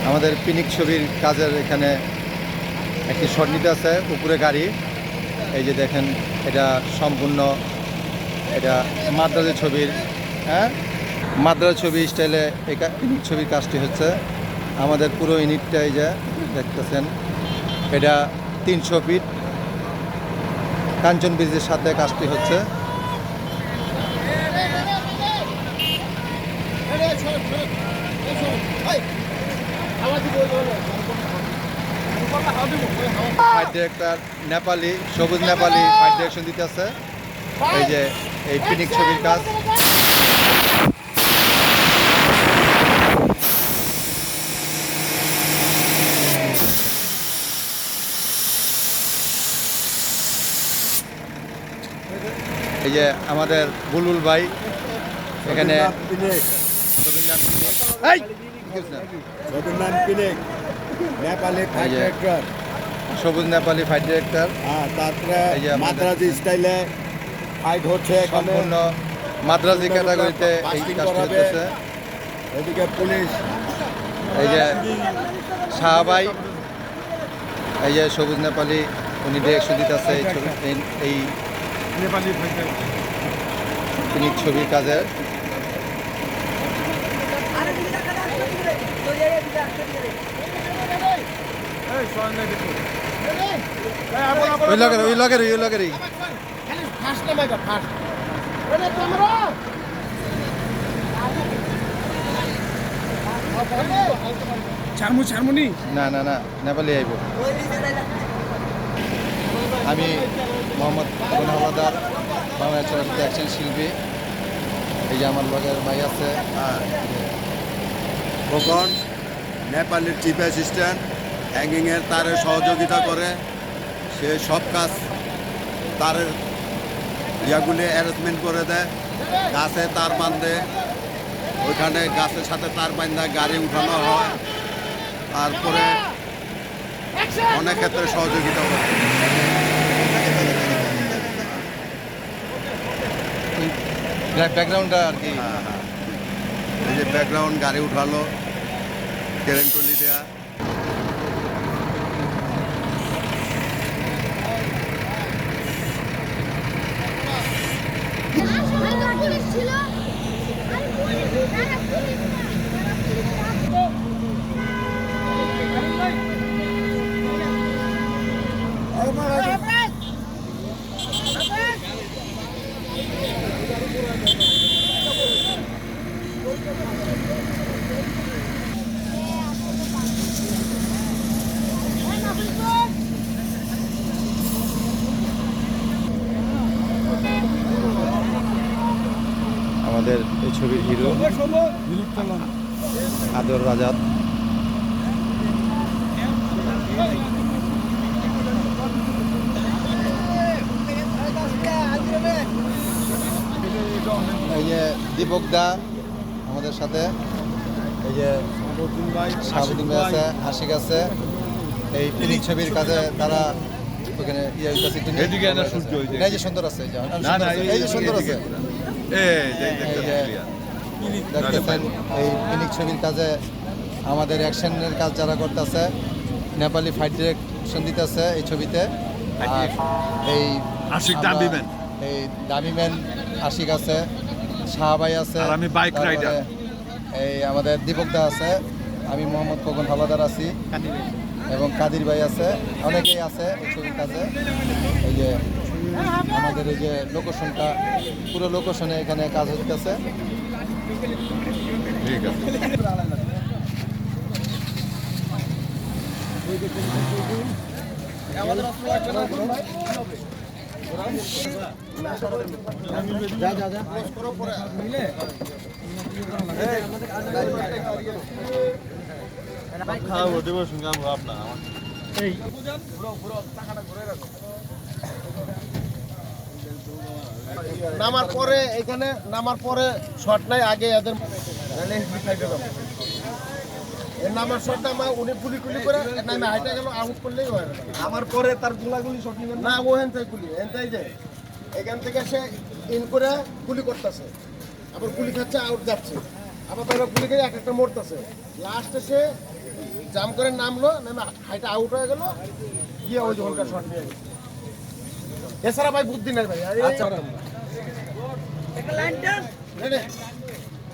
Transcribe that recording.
আমাদের পিনিক ছবির কাজের এখানে একটি শট নিতে আছে, উপরে গাড়ি। এই যে দেখেন, এটা সম্পূর্ণ এটা মাদ্রাজের ছবির, হ্যাঁ, মাদ্রাজ ছবি স্টাইলে এই পিনিক ছবির কাজটি হচ্ছে। আমাদের পুরো ইউনিটটা এই যে দেখতেছেন, এটা 300 ফিট কাঞ্চন ব্রিজের সাথে কাজটি হচ্ছে। ফাইট ডিরেক্টর নেপালি, সবুজ নেপালি ফাইট ডিরেকশন দিতে আছে। এই যে এই পিনিক ছবির কাজ। এই যে আমাদের বুলবুল ভাই এখানে সবুজ নেপালি ফাইট ডিরেক্টর। তারপরে মাদ্রাজি স্টাইলে ফাইট হচ্ছে, সম্পূর্ণ মাদ্রাজি ক্যাটাগরিতে এই কাজটি হচ্ছে। এদিকে পুলিশ, এই যে শাহবাই, এই যে সবুজ নেপালি, উনি ডিরেকশন দিতেছে এই ছবি, এই নেপালি পিনিক ছবির কাজের। ওই লগেরই ছাড়মুনি না নেপালি আইব। আমি মোহাম্মদ আবুল হাওলাদার, বাংলা চলচ্চিত্র অ্যাকশন শিল্পী। এই যে আমার লগের ভাই আছে খোকন, নেপালের চিফ অ্যাসিস্ট্যান্ট, হ্যাঙ্গিংয়ের তারের সহযোগিতা করে। সে সব কাজ তারের ইয়াগুলি অ্যারেঞ্জমেন্ট করে দেয়, গাছে তার বাঁধে, ওইখানে গাছের সাথে তার বাঁধা গাড়ি উঠানো হয়, তারপরে অনেক ক্ষেত্রে সহযোগিতা করে। ব্যাকগ্রাউন্ডটা আর কি। এই যে ব্যাকগ্রাউন্ড, গাড়ি উঠালো, কেরেন টলি দেয়া। আমাদের এই ছবির হিরো আদর রাজাত। এই যে দীপক দা আমাদের সাথে, এই যে শাহাবুদ্দিন ভাই আছে, আশিক আছে। এই পিনিক ছবির কাজে তারা ওখানে এই যে সুন্দর আছে, এই যে সুন্দর আছে, দেখতেছেন এই পিনিক ছবির কাজে আমাদের অ্যাকশনের কাজ যারা করতেছে, নেপালি ফাইট ডিরেকশন দিতেছে এই ছবিতে। আর এই এই দামি ম্যান আশিক আছে, শাহবাই আছে, আমি বাইক রাইডার, এই আমাদের দীপক দা আছে, আমি মোহাম্মদ খোকন হাওলাদার আছি, এবং কাদির ভাই আছে, অনেকেই আছে এই ছবির কাজে। এই যে আমাদের এই যে লোকেশনটা, পুরো লোকেশনে এখানে কাজ হচ্ছে। ঠিক আছে। নামার পরে এখানে নামার পরে শট নাই, আগে এদের নামার শট নামা উনি গুলি করে নামে হাইটা গেল, আউট করলেই হয়। আমার পরে তার গুলাগুলি শট নিবেন না, ও হেন থেকে গুলি হেনটাই যে এখান থেকে সে ইন করে গুলি করতেছে, আবার গুলি খাচ্ছে, আউট যাচ্ছে, আবার তারা গুলি খেয়ে এক একটা মরতেছে। লাস্টে সে জাম করে নামলো, নেমে হাইটা আউট হয়ে গেল, গিয়ে ওই জনকার শট নিয়ে গেছে। এছাড়া ভাই বুদ্ধি নাই ভাই। আচ্ছা রেডি?